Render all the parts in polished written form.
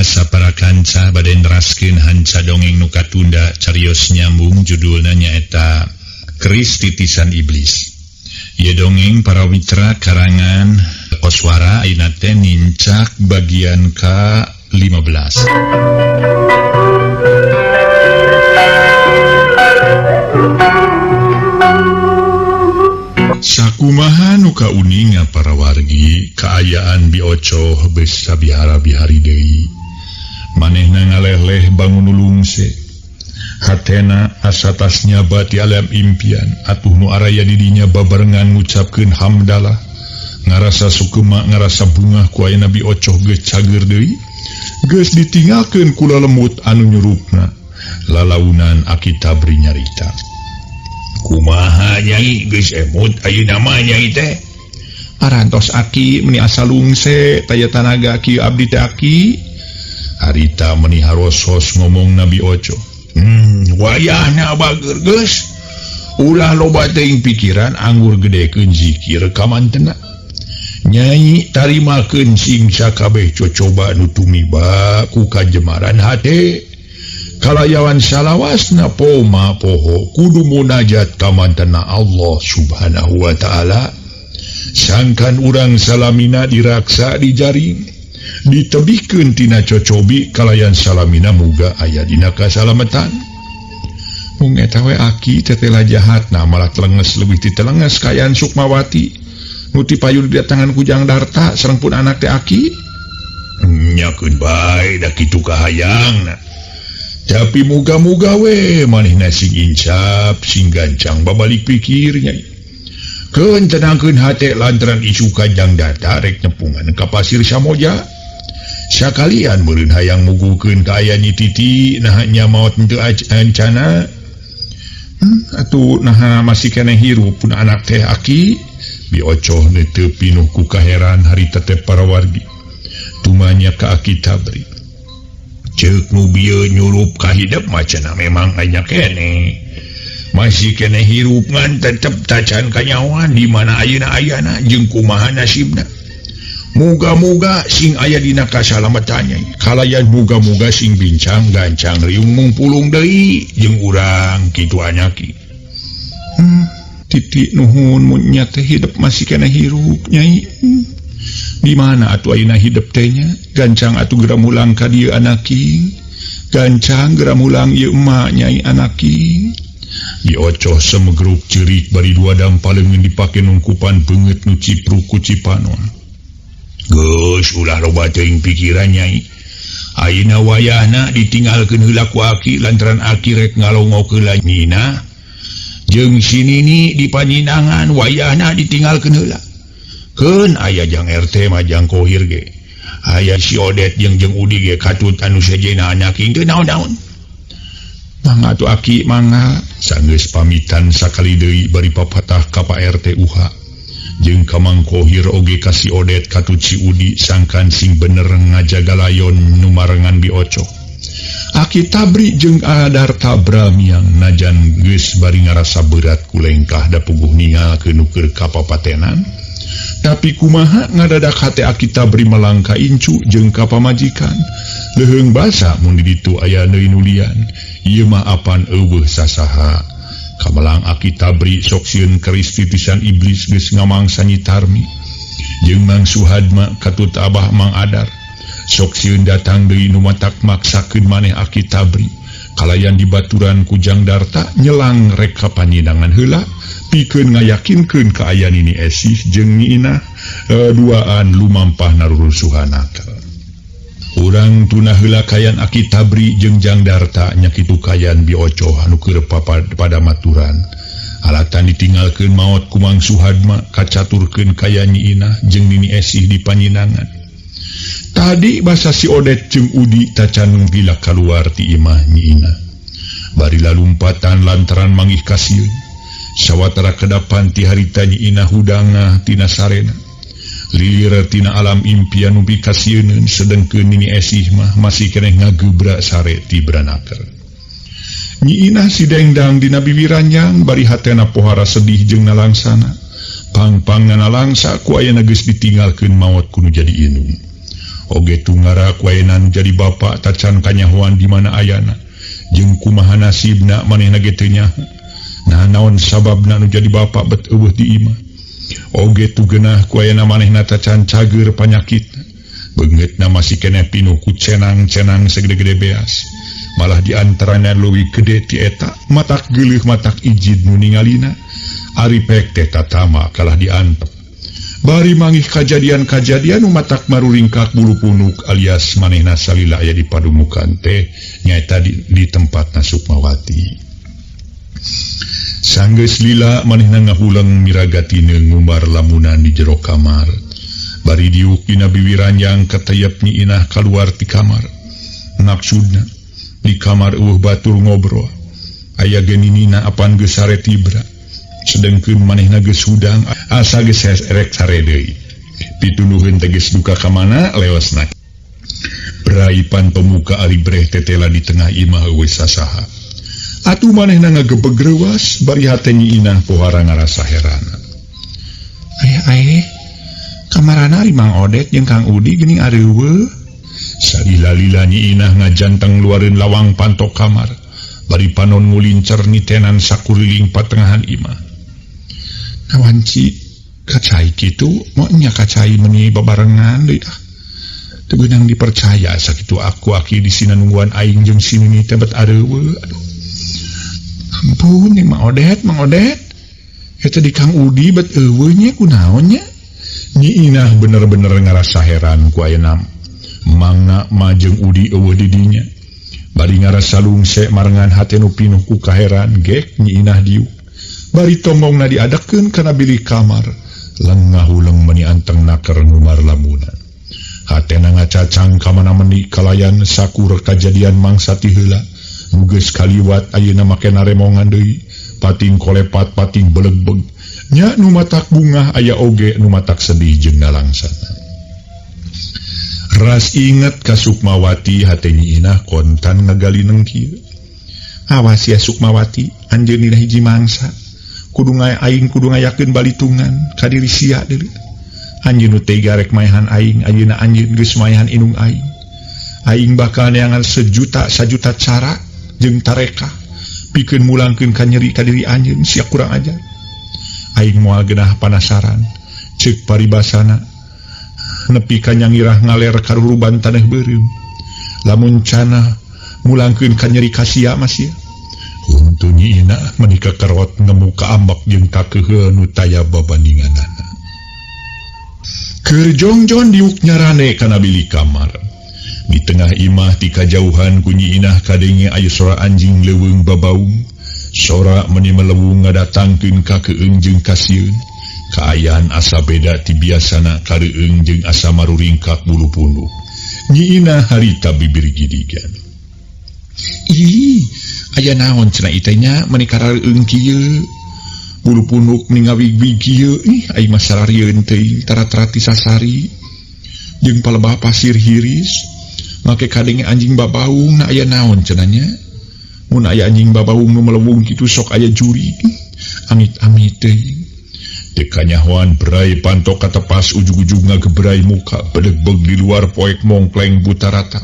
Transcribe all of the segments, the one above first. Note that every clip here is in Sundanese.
biasa para kanca baden raskeun hanca dongeng nuka tunda carios nyambung judulna nyaeta Keris Titisan Iblis. Ieu dongeng para mitra karangan Koswara ayeuna teh nincak bagian ke-15. Sakumaha nu kauninga para wargi kaayaan biocoh beus sabihara-bihari deui. Manehna ngaleh-leh bangun ulungse. Hatena asa tas nyaba ti alam impian atuh nu araya di dinya babarengan ngucapkeun hamdalah. Ngarasa sukema ngarasa bungah ku aya Nabi Ocoh geus cager deui. Geus ditinggalkeun kula lemut anu nyurupna. Lalaunan Aki Tabri nyarita. Kumaha Nyai geus emut ayeuna mah Nyai teh? Arantos Aki meni asa lungse taya tanaga kieu abdi teh Aki. Harita meni harosos ngomong Nabi Ocoh. Wayahna bager geus. Ulah loba teuing pikiran anggur gedekeun zikir ka mantena. Nyai tarimakeun sing sakabeh cocoba nu tumiba ku kajemaran hate. Kalayawan salawasna poma poho kudu munajat ka mantena Allah Subhanahu wa taala. Sangkan urang salamina diraksa di jaring, ditebikeun tina cocobi kalayan salamina muga aya dina kasalametan. Mung eta we Aki tetela jahatna malah telenges leuwih ti telenges kayaan Sukmawati nu tipayun di tangan Kujang Darta sareng pun anak teh Aki. Nyakeun bae da kitu kahayangna. Tapi muga-muga we manehna sing insap sing gancang babalik pikirnya. Keun tenangkeun hate lantaran isu Kajang Darta rek nepungan ka Pasir Samoja. Sakalian meureun hayang mugukeun ka aya Nyi Titi nah nya maot teu ancana. Atuh nah masih keneh hirup pun anak teh Aki. Biocoh teu pinuh ku kaheran harita teh para wargi. Tumanya ka Aki Tabri. Ceuk nu bieu nyurup ka hidup macana memang aya kene. Masih kene hirup ngan tetep tacan kanyawan di mana ayeuna ayana jeung kumaha nasibna. Muga-muga sing aya dina kasalametannya. Kalayan muga-muga sing bincang gancang riung mungpulung deui jeung urang kitu anyaki. Titi nuhun mun nya teh hidup masih kene hirup Nyai. Di mana atuh ayeuna hidup teh nya? Gancang atuh geura mulang ka dieu anaki. Gancang geura mulang ieu emak Nyai anaki. Diocoh semegruk ceurik bari dua dampaleungeun dipake nungkupan beungeut nu cipruk ku Cipanon. Geus ulah loba teuing pikiran Nyai. Ayeuna wayahna ditinggalkeun heula ku Aki lantaran Aki rek ngalongokeun Nina. Jeung si Nini di Panyinangan wayahna ditinggalkeun heula. Keun aya jang RT majang Kohir ge. Aya si Odet jeung Udi ge katut anu sejena anyaking teu naon-naon. Mangga atuh Aki mangga sanggeus pamitan sakali deui bari papatah ka Pak RT UHA. Jeung ka Mang Kohir oge ka si Odet katut si Udi sangkan sing bener ngajaga layon nu marengan Biocoh. Aki Tabri jeung Darta Bramiang najan geus bari ngarasa berat ku lengkah da puguh ninggalkeun nu keur kapapatenan. Tapi kumaha ngadadak hate Aki Tabri melangka incu jeung ka pamajikan. Leheung basa mun di ditu aya deui nulian. Ieu mah apan eueuh sasaha. Kamelang Aki Tabri sok sieun keris titisan iblis geus ngamangsa Nyi Tarmi. Jeung Mang Suhadma katut Abah Mang Adar. Sok sieun datang deui nu matak maksakeun maneh Aki Tabri. Kalayan dibaturan Kujang Darta nyelang rek ka Panyinangan heula. Pikeun ngayakinkeun ka aya Nini Esih jeung Nyi Inah duaan lumampah narurusuhanaka. Urang tuna heula kayan Aki Tabri jeung Jang Darta nya kitu kayan Biocoh anu keur pada maturan. Alatan ditinggalkeun maot ku Mang Suhadma kacaturkeun kaya Nyi Inah jeung Nini Esih di Panyinangan. Tadi basa si Odet jeung Udi tacan gila kaluar ti imah Nyi Inah. Bari lalumpatan lantaran manggih kasieun. Sawatara kedapan ti harita Nyi Inah hudangah tina sarena. Lilir tina alam impian nu pikasieun sedengkeun Nini Esih mah masih keneh ngagebrak sare ti branaker. Nyi Inah si dengdang dina bibiranyang bari hatena pohara sedih jeung nalangsana. Pang-pang nalangsa ku aya geus ditinggalkeun maot kudu jadi inung. oge tunggara kuenan jadi bapak tacan kanyahuan di mana ayana jeung kumaha nasibna manehna ge teu nyaho. Nah naon sababna nu jadi bapak bet eueuh di imah. Oge tugeunah kuayana manehna tacan cager panyakitna. Beungeutna masih keneh pinuh ku cenang-cenang segede-gede beas. Malah diantaranya leuwih gede ti eta matak geuleuh matak ijid nu ningalina. Ari pek teh tatama kalah diantep. Bari mangih kajadian-kajadian umatak maruringkak bulu punuk alias manehna salila aya di padumukan teh nyaeta di tempatna Sukmawati. Sanggeus lila manehna ngahulang miragatina ngumbar lamunan di jero kamar. Bari diuk dina biwiranjang katayap Nyi Inah kaluar ti kamar. Maksudna di kamar eueuh batur ngobrol. Aya geninina apan geus sare tibra. Sedengkeun manehna geus hudang asa geus rek sare deui. Pituduheun teh geus duka ka mana leosna. Beraipan pemuka ari breh tetela di tengah imah eueuh sasaha. Atuh manehna ngagebeg reuwas bari hate Nyi Inah pohara ngarasa heran. Aya kamarana ari Mang Odet jeung Kang Udi geuning ari eueuh. Salila-lila Nyi Inah ngajanteng luareun lawang pantok kamar. Bari panon ngulincer nitenan sakuriling patengahan imah. Nawanci kacai kitu monya kacai meni babarengan deui teu beunang dipercaya sakitu aku aki di sina nungguan aing jeung sinini teh bet areueuh. Aduh ampun Mang Odet eta di Kang Udi bet eueuh nya kunaon nya. Nyi Inah bener-bener ngarasa heran ku ayeuna mangna mah jeung Udi eueuh di dinya. Bari ngarasa lungse marengan hate nu pinuh ku kaheran gek Nyi Inah diuk. Bari tombongna diadakeun kana bilik kamar, lengahuleung meni anteng naker ngumar lamunan. Hatena ngacacang ka mana-meni kalayan sakur kajadian mangsa ti heula, nu geus kaliwat ayeuna make naremongan deui, pating kolepat pating belegbeg. Nya nu matak bungah aya oge nu matak sedih jeung nalangsana. Ras inget ka Sukmawati hate Nyi Inah kontan ngagalineng kieu. Awas ya Sukmawati, anjeunna hiji mangsa. Kudu ngayakeun balitungan ka diri sia deui. Anjeun teh garek maehan aing, ayeuna anjeun geus maehan inung aing. Aing bakal neangan sajuta cara jeung tareka pikeun mulangkeun ka nyeri ka diri anjeun sia kurang ajar. Aing moal geunah panasaran, ceuk paribasana nepi ka nyangirah ngaler karuruban taneuh beureum. Lamun cana mulangkeun ka nyeri ka sia mah sia. Untuk Nyi Inah menika kerot nemu kaambak jeung kakeuheul nu taya babandinganana. Keur jongjon diuk nyarane kana bilik kamar. Di tengah imah ti kajauhan ku Nyi Inah kadenge aya sora anjing leuweung babaung. Sora meni melewung ngadatangkeun kakeueung jeung kasieun. Kaayaan asa beda ti biasana kareueung jeung asa maruringkak bulu punduk. Nyi Inah harita bibir gidigan. Ih, aya naon cenah iteh nya meni kareueung kieu. Bulu punduk ningawig-wig kieu, ih aing mah sararieun teuing tarat-tarat disasari. Jeung palebah pasir hiris, make kadenge anjing babaung na aya naon cenah nya. Mun aya anjing babaung nu melewung kitu sok aya juri. Amit-amit teuing. Teu kanyahoan berai pantok katepas ujug-ujug ngagebrai muka bedegbeg di luar poek mongkleng buta rata.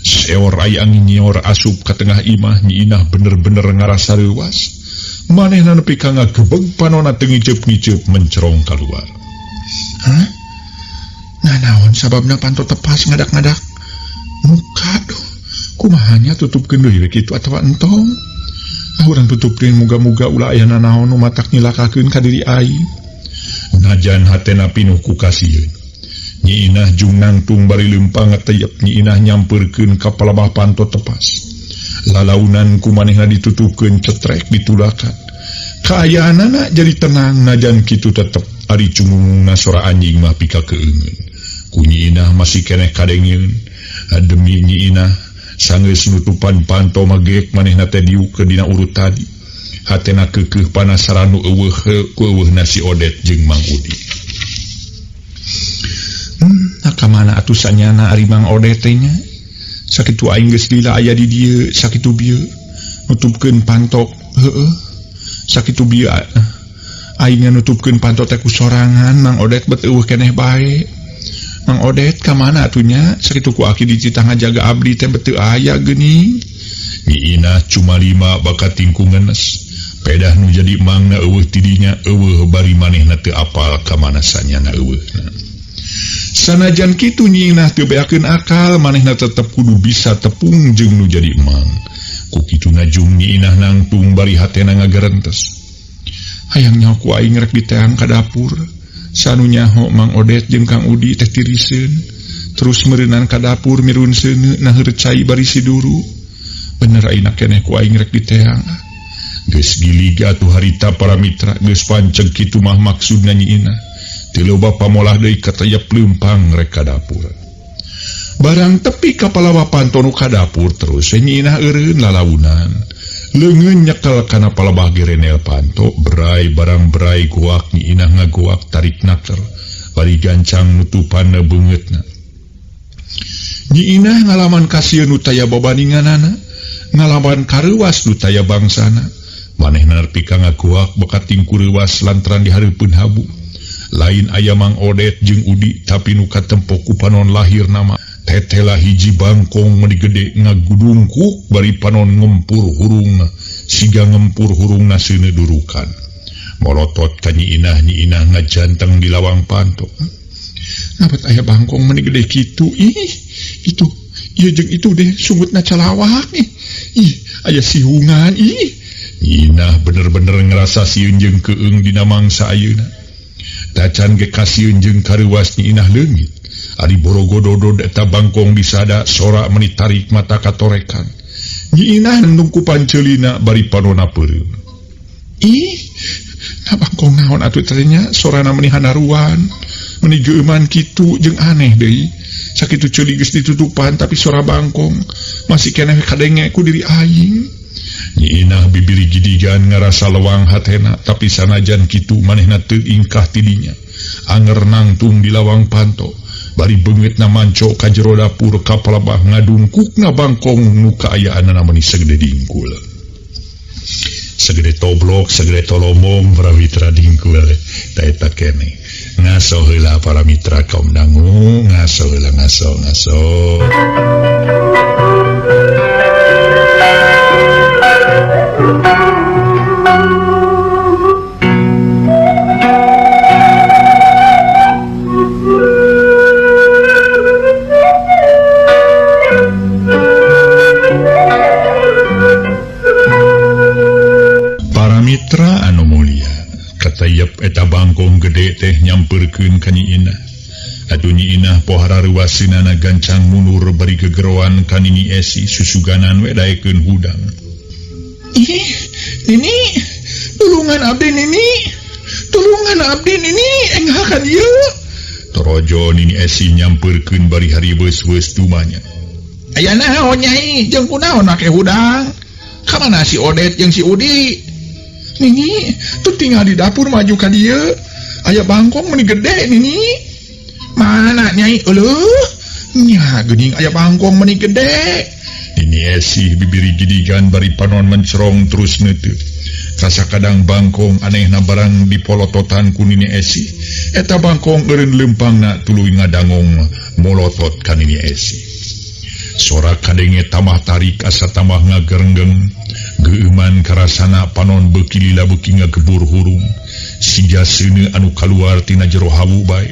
Seor aya angin nyeor asup ka tengah imah. Nyi Inah bener-bener ngarasa reuwas. Manehna nepi ka ngagebeg panonna teu ngiceup-ngiceup mencerong kaluar. Hah? Nah naon sababna panto tepas ngadak-ngadak muka doh. Kumahanya tutupkeun deui kitu atawa entong? Urang tutupkeun muga-muga ulah aya nanaon nu matak nyilakakeun ka diri aing. Najan hatena pinuh ku kasieun. Nyi Inah jung nangtung bari leumpang ngateyep. Nyi Inah nyamperkeun ka palebah panto tepas. Lalaunan ku manehna ditutupkeun cetrek ditulakan. Kaayaanana jadi tenang najan kitu tetep ari cungungna sora anjing mah pika keungeun. Ku Nyi Inah masih keneh kadengeun. Demi Nyi Inah sanggeus nutupan panto magek manehna teh diuk ke dina urut tadi. Hatena keukeuh panasaran nu eueuh ku eueuhna si Odet jeung Mang Udi. Nakamana atuh sanyana ari Mang Odet teh nya? Sakitu aing geus lila aya di dieu, sakitu bieu nutupkeun pantok. Heueuh. Sakitu bieu aing nutupkeun pantok teh ku sorangan Mang Odet bet eueuh keneh bae. Mang Odet ka mana atunya sakitu ku aki dicita ngajaga abdi teh beteu aya geuning. Nyi Inah cuma 5 bakat tingkungenes pedah nu jadi mangna eueuh tidinya eueuh bari manehna teu apal ka mana sanyana eueuhna. Sanajan kitu Nyi Inah teu beakeun akal manehna tetep kudu bisa tepung jeung nu jadi emang. Ku kitu najung Nyi Inah nangtung bari hatena ngagarentes. Hayang nyaho ku aing rek diteang ka dapur. Sanu nyaho Mang Odet jeung Kang Udi teh tiriseun. Terus meureunan ka dapur mirun seuneu nah heureut cai bari siduru. Bener ayeuna keneh ku aing rek diteang. Geus giliga atuh harita para mitra geus panceg kitu mah maksudna Nyi Inah. Teu loba pamolah deui katayap leumpang rek ka dapur. Barang tepi ka palawapan tonu ka dapur terus Nyi Inah eureun lalaunan. Leungeun nyekel kana palabah gerenel panto berai barang berai goak Nyi Inah ngagoak tarik naker bari gancang nutupanna beungeutna. Nyi Inah ngalaman kasieun nu taya babandinganana, ngalaman kareuwas nu taya bangsana. Manehna nepi ka ngagoak bakat tingku reuwas lantaran dihareupeun habu. Lain aya Mang Odet jeung Udi tapi nu katempo ku panon lahir nama tetela hiji bangkong meuni gede ngagudungkuk bari panon ngempur hurung siga ngempur hurungna seuneu durukan. Molotot ka Nyi Inah ngajanteng di lawang panto. Nabat aya bangkong meuni gede kitu itu ieu jeung itu deh sungutna calawak aya sihungan Nyi Inah bener-bener ngerasa sieun jeung keung dina mangsa ayeuna. Tacan ge kasieun jeung kareuwas Nyi Inah leungit. Ari borogododo eta bangkong disada sora meuni tarik mata katorekan. Nyi Inah nendung ku panceulina bari panonna peureum. Na bangkong naon atuh teh nya sorana meuni hanaruan, meuni geuman kitu jeung aneh deui. Sakitu ceuli geus ditutupan tapi sora bangkong masih keneh kadenge ku diri aing. Nyi Inah bibiri gidigan ngarasa lewang hatena tapi sanajan kitu manehna teu ingkah tidinya. Anger nangtung di lawang panto bari beungeutna manco ka jero dapur ka palabah ngadungkukna bangkong nu kaayaanna meuni segede dingkul. Segede toblok, segede tolombong para mitra dingkul ta eta keneh. Ngaso heula para mitra kaum dangu, ngaso heula ngaso. Para mitra anu mulia, katayep eta bangkong gede teh nyamperkeun ka Nyi Inah. Atuh Nyi Inah pohara reuwasinana gancang mundur bari gegeroan ka Nini Esi susuganan we daekeun hudang. Nini, tulungan abdi Nini, enghakan ieu. Torojo Nini Esi nyamperkeun bari haribeus-beus dumanya. Aya naon Nyai, jeung kunaon make hudang? Ka mana si Odet jeung si Udi? Nini, tuh tinggal di dapur maju ka dieu. Aya bangkong meuni gede Nini. Mana Nyai? Eueuh, nya geuning aya bangkong meuni gede. Nini Esi bibiri gidigan bari panon mencerong terus neuteut. Kasakadang bangkong anehna barang dipolototan ku Nini Esi. Eta bangkong eureun leumpangna tuluy ngadangong molotot ka Nini Esi. Sora kadenge tamah tarik asa tamah ngagerenggeng. Geuman karasana panon beuki lila beuki ngagebur hurung. Siga seuneu anu kaluar tina jero hawu bae.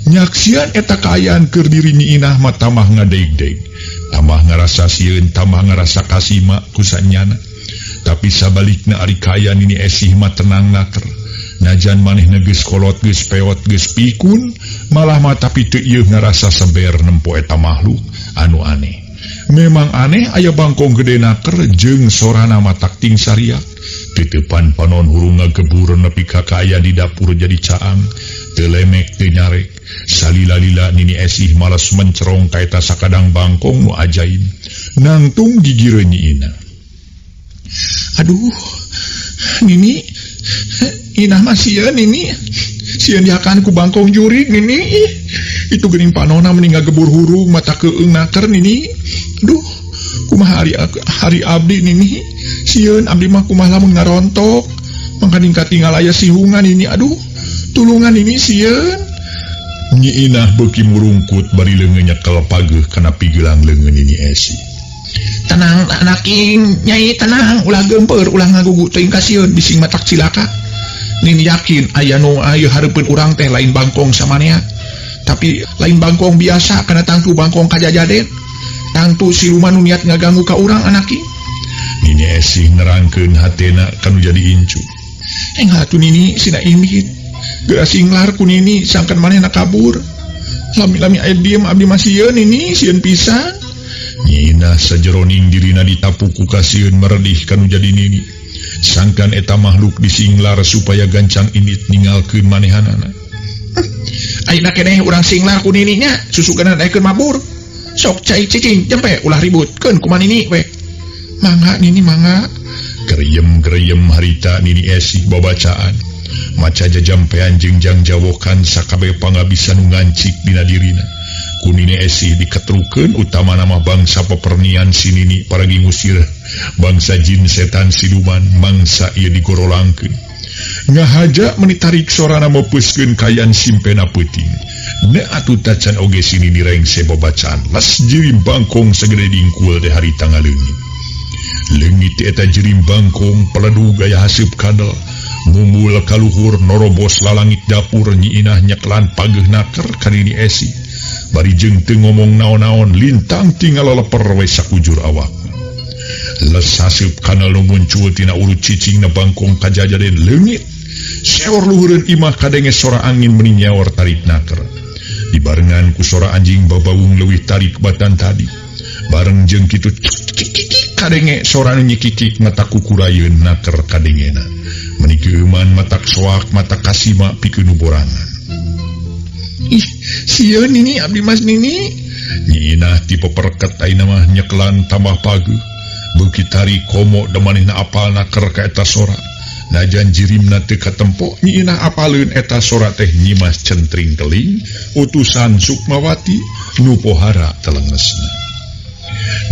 Nyaksian eta kaayaan keur diri Nyi Inah mah tamah ngadeig-deig. Tamah ngarasa sieun, tamah ngarasa kasima kusanyana. Tapi sabalikna ari kaya Nini Esih mah tenang naker. Najan manehna geus kolot, geus peot, geus pikun, malah mah tapi teu ieu ngarasa seber nempo eta makhluk anu aneh. Memang aneh aya bangkong gede naker jeung sorana mah takting sariak. Teutepan panon hurung ngagebur nepi ka aya di dapur jadi caang. Teu lemek teu nyarek. Salila-lila Nini Esih malas mencerong ka eta sakadang bangkong nu ajaib. Nangtung gigireun Nyi Inah. Aduh, Nini, Inah mah sieun Nini. Sieun dihakan ku bangkong jurig Nini. Itu geuning panonna mending ngagebur hurung mata keung naker Nini. Duh, kumaha hari abdi Nini. Sieun abdi mah kumaha lamun ngarontok. Mangkaning katinggal aya sihungan Nini. Aduh, tulungan Nini sieun. Nyi Inah beuki murungkut bari leungeunnya kalepageuh kana pigelang leungeun Nini Esi. Tenang anaking Nyai, tenang, ulah gempeur, ulah ngagugu teuing kasieun bising matak cilaka. Nini yakin aya nu ayeuna hareupeun urang teh lain bangkong samanea, tapi lain bangkong biasa kana tangtu bangkong kajajaden. Tangtu siluman nu niat ngaganggu ka urang anaking. Nini Esi nerangkeun hatena kanu jadi incu. Hatu Nini sina imit. Geura singlar ku Nini sangkan manehna kabur. Lami-lami aya diem abdi masieun Nini sieun pisan. Nyi Inah sajeroning dirina ditapuku kasieun meredih kanu jadi Nini. Sangkan eta makhluk disinglar supaya gancang init ninggalkeun manehanana. Ayeuna keneh urang singlar ku Nini nya, susukeun daekeun mabur. Sok cai cicing jempe ulah ributkeun kumaha Nini we. Mangga Nini mangga. Gereyem-gereyem harita Nini Esi babacaan. Maca jajampean jeung jang jawokan sakabeh pangabisa nu ngancik dina dirina. Ku Nini Esi diketrukeun utama nama bangsa pepernian si Nini paragi ngusir bangsa jin setan siluman mangsa ieu digorolangkeun. Ngahaja menitarik sorana mepeuskeun kayan simpena peuting. Ne atuh tacan oge si Nini rengse babacaan las jirim bangkong sagede dingkul teh harita ngaleungit. Leungit eta jirim bangkong peledu gaya haseup kadal. Mumbul kaluhur norobos lalangit dapur Nyi Inah nyeklan pageuh naker ka Nini Esi. Bari jeung teu ngomong naon-naon lintang tinggal leper we sakujur awak. Les haseup kanal nu muncul tina urut cicingna bangkong kajajaden leungit. Seor luhureun imah kadenge sora angin meuni nyaor tarik naker. Dibarengan ku sora anjing babawung leuwih tarik batan tadi. Bareng jeung kitu kadenge sora nu nyikikik mata kukurayeun naker kadengena. Menikeuman matak soak mata kasima pikeun borangan. Ih, sieun Nini abdi mas Nini. Nyi Inah tipe perket ayeuna mah nyeklan tambah pageuh. Beuki tari komo da manehna apal naker ka eta sora. Najan jirimna teu katempo, Nyi Inah apaleun eta sora teh Nyimas Centring Keling, utusan Sukmawati nu pohara telengesna.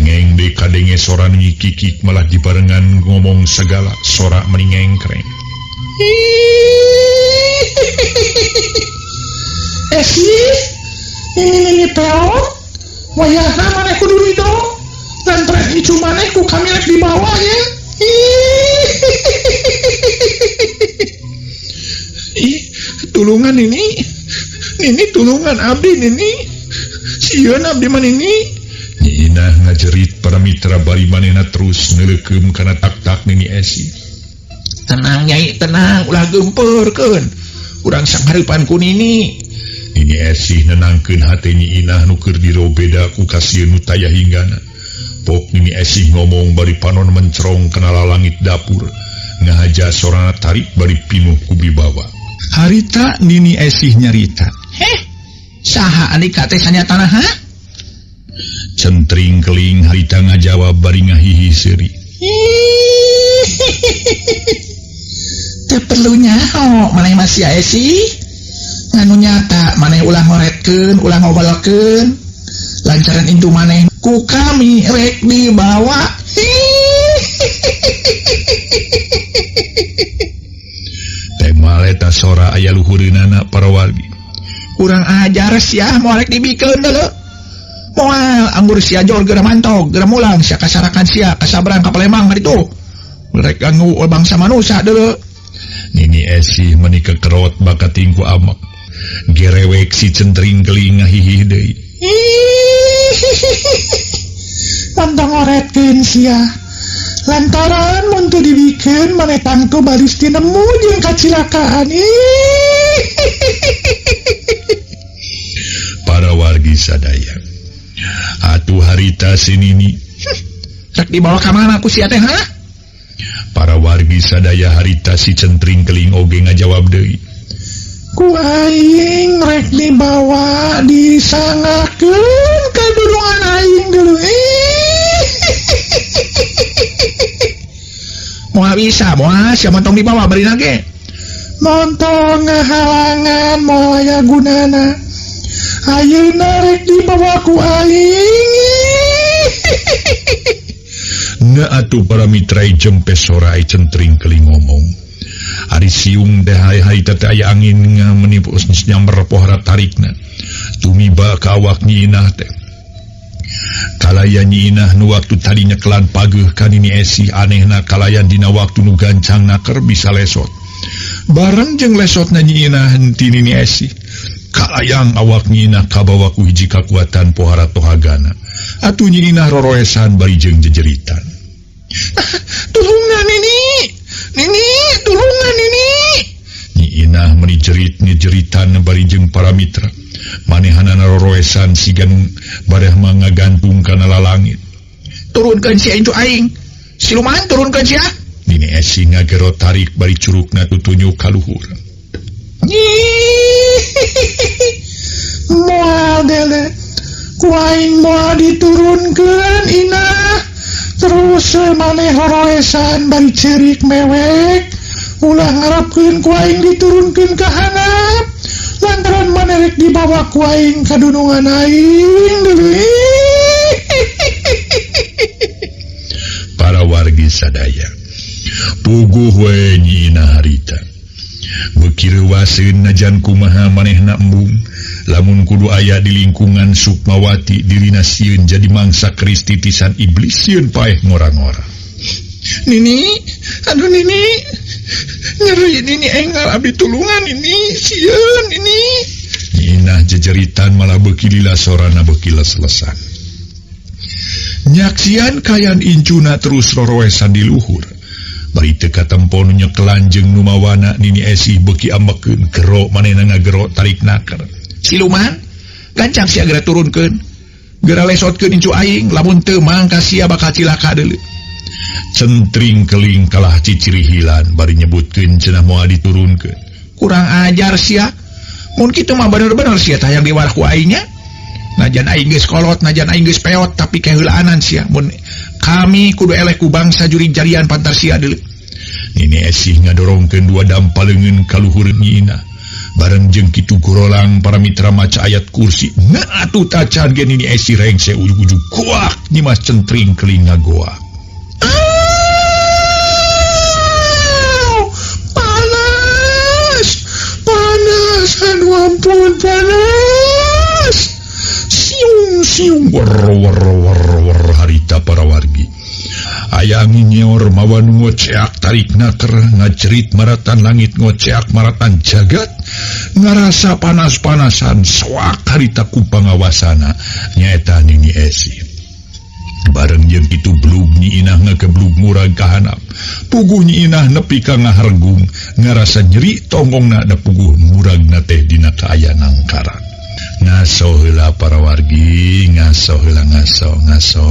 Ngeng de kadenge sora nu nyikikik malah dibarengan ngomong segala sora meni ngengkreng. Esi, ini peot, wayahna maneh kudu ridho, lantren icu maneh ku kami rek di bawah ya. Ih, tulungan Nini tulungan abdi Nini, sieun abdi mah Nini. Nyi Inah ngajerit para mitra bari manehna terus neuleukeum kana tak-tak Nini Esi. Tenang Nyai, tenang, ulah gempeurkeun. Urang sanghareupan ku Nini. Nini Esi nenangkeun hate Nyi Inah nu keur dirobeda ku kasieun nu tayah hinggana. Pok Nini Esi ngomong bari panon mencrong kana lalangit dapur. Ngahaja sorana tarik bari pinuh ku bibawa. Harita Nini Esi nyarita. Heh, saha andika teh sanyatana ha? Centring Keling harita ngajawab bari ngahihi seuri. Teu perlu nyaho maneh masih Esi. Nganu nyata maneh ulah ngoretkeun, ulah ngobalkeun. Lancaran intu maneh ku kami rek dibawa. Temal eta sora aya luhureunana para wargi. Urang ajar sia moal rek dibikeun deuleu. Moal anggur sia jol geura mantog, geura mulang sia kasarakan sia kasabrang ka Palembang hari itu. Rek ganggu bangsa manusia deuleu. Nini Esi meuni kekerot bakat tingku amak. Gerewek si Centring Keling ngahihih deui. Pantang ngoretkeun sia. Lantaran mun teu dibikeun maneh tangtu baris ti nemu jeung kacilakaan. Para wargi sadaya. Atuh harita si Nini. Rek dibawa ka mana ku sia teh ha? Para wargi sadaya harita si Centring Keling oge ngajawab deui. Ku aing rek dibawa disangakeun ka dulungan aing deuleu. Moal bisa, moal sia montong dibawa bari nage. Montong ngahalangan moal aya gunana. Ayeuna rek dibawa ku aing. Na atuh para mitrai jempe sorai Centring Keling ngomong. Ari siung teh hari teh aya angin menipu nyamber pohara tarikna. tumiba ka awak Nyi Inah teh. Kalayan Nyi Inah nu waktu tadinya kelan pageuh ka Nini Esi, anehna kalayan dina waktu nu gancang naker bisa lesot. Bareng jeung lesotna Nyi Inah henti Nini Esi, kalayang awak Nyi Inah kabawa ku hiji kakuatan pohara tohagana. Atuh Nyi Inah roroesan bari jeung jejeritan. Tulungan Nini, tulungan Nini. Nyi Inah meuni jerit-jeritan bari jeung para mitra. Manehanana roroesan sigan bareh mangagantung kana lalangit. Turunkeun sia intu aing. Siluman turunkeun sia. Nini Esi ngagero tarik bari curugna tutunjuk ka luhur. Moal dele. Ku aing moal diturunkeun Inah. Terus maneh roroesan bari cerik mewek. Ulah ngarapkeun ku aing diturunkeun ka handap. Lantaran maneh rek dibawa ku aing ka dunungan aing deui. Para wargi sadaya, puguh we Nyi Inah harita. Beuki reuwaseun najan kumaha manehna embung, lamun kudu aya di lingkungan Sukmawati dirina sieun jadi mangsa keris titisan iblis sieun paeh ngora-ngora. Nini, aduh Nini, nyeri Nini enggal abdi tulungan Nini, sieun Nini. Nyi Inah jejeritan malah beuki lila sorana beuki les-lesan. Nyaksian kayan incuna terus roroesan di luhur. Bari teu katempo nu nyekelan jeung nu mawana Nini Esi beuki ambekeun gero manehna ngagero tarik naker. Siluman, gancang sia geura turunkeun. Geura lesotkeun incu aing, lamun teu mangka sia bakal cilaka deuleu. Centring keling kalah cicirihilan bari nyebutkeun cenah moal diturunkeun. Kurang ajar sia. Mun kitu mah bener-bener sia tah yang diwalah ku aing nya. Najan aing geus kolot, najan aing geus peot, tapi keheulaanan sia. Mun kami kudu eleh ku bangsa jurig jarian pantar sia deuleu. Nini Esi ngadorongkeun dua dampaleungeun ka luhur Nyi Inah. Bareng jeung kitu gorolang para mitra maca ayat kursi. Nah atuh tacan ge Nini Esi rengse ujug-ujug kuak nyimas centring keling ngagoa. Aduh ampun panas. Siung war harita para wargi. Aya angin nyeor mawa nu ngoceak tarik naker, ngajerit maratan langit ngoceak maratan jagat, ngarasa panas-panasan soak harita ku pangawasana nyaeta Nini Esi. Bareng jeung kitu blug Nyi Inah ngageblug murag ka handap. Puguh Nyi Inah nepi ka ngahargung, ngarasa nyeri tonggongna da puguh muragna teh dina kaayaan angkaran. Ngaso heula para wargi, ngaso heula ngaso.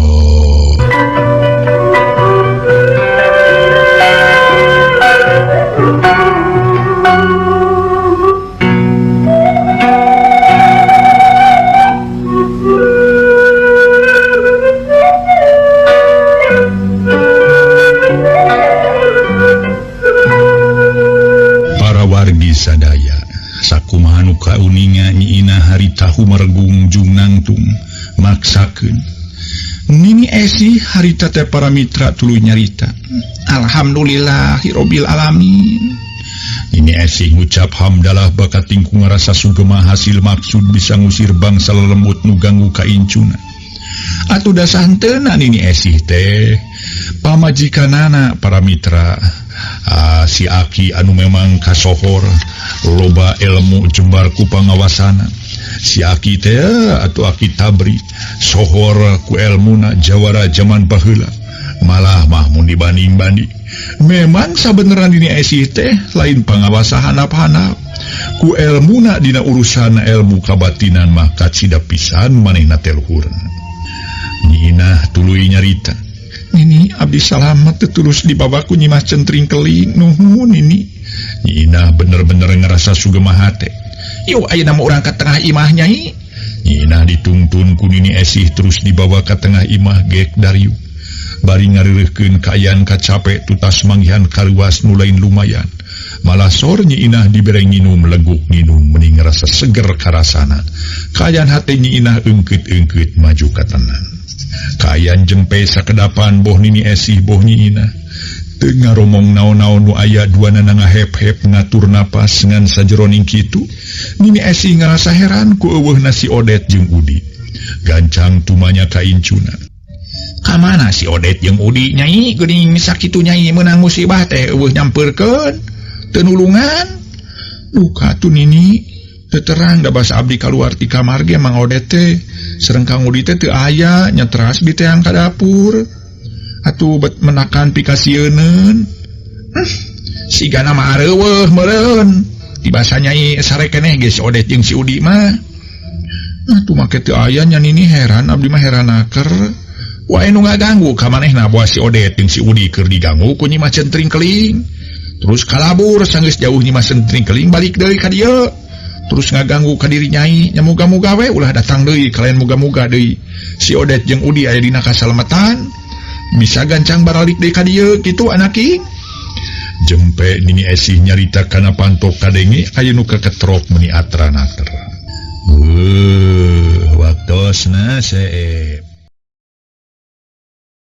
Sadaya sakumaha nu kauninga Nyi Inah harita humargung jung nangtung maksakeun. Nini Esi harita teh para mitra tuluy nyarita. Alhamdulillahirabbil alamin. Nini Esi ngucap hamdalah bakat tingku ngarasa sugema hasil maksud bisa ngusir bangsa lelembut nu ganggu ka incuna. Atuh da santeuna Nini Esi teh pamajikanana para mitra. Si Aki anu memang kasohor loba ilmu jembar ku pangawasana. Si Aki teh atau Aki Tabri sohor ku ilmuna jawara zaman baheula. Malah mah mun dibanding-banding memang sabeneran Nini Esi teh lain pangawasa hanap-hanap. Ku ilmuna dina urusan ilmu kabatinan mah kacida pisan manehna teh luhur. Nyi Inah tuluy nyarita. Nini abdi salamet terus dibawaku nyimas centring keling. Nuhun Nini. Nyi Inah bener-bener ngerasa sugema hate. Yuk ayeuna mah urang ka tengah imah Nyai. Nyi Inah dituntun ku Nini Esi terus dibawa ka tengah imah geek Daryu. Bari ngareureuhkeun kaayaan kacape tutas manggihan karuas nu lain lumayan. Malah sor Nyi Inah dibere nginum leguk nginum mending ngerasa seger karasana. Kaayaan hate Nyi Inah eungkeut-eungkeut maju ka tenang. Kaayaan jempe sakedapan boh Nini Esi boh Nyi Inah. Tengah romong naon-naon nu aya duana ngahep-hep ngatur napas ngan sajeroning kitu, Nini Esi ngerasa heran ku eueuhna si Odet jeung Udi. Gancang tumanya ka incuna. Kamana si Odet jeung Udi nyai geuning sakitu nyai meunang musibah teh eueuh nyampeurkeun teu nulungan. Duka tu Nini teu terang da basa abdi kaluar ti kamar ge Mang Odet teh sareng Kang Udi teh teu aya nyetras di teang ka dapur. Atuh bet menakan pikasieun. Sigana mah areueuh meureun. Ti basa nyai sare keneh ge si Odet jeung si Udi mah. Atuh make teu aya nya Nini heran abdi mah heranaker. Wae nu ngaganggu ka manehna boa si Odet jeung si Udi keur diganggu ku Nyi Mah Centring Keling. Terus kalabur sanggeus jauh Nyi Mah Centring Keling balik deui ka dieu. Terus ngaganggu ka diri nyai nya muga-muga we ulah datang deui kalayan muga-muga deui si Odet jeung Udi aya dina kasalametan. Bisa gancang baralik deui ka dieu kitu anaki. Jempe Nini Esi nyarita kana pantok kadenge aya nu keketrok meuni atra-atra. Waktosna see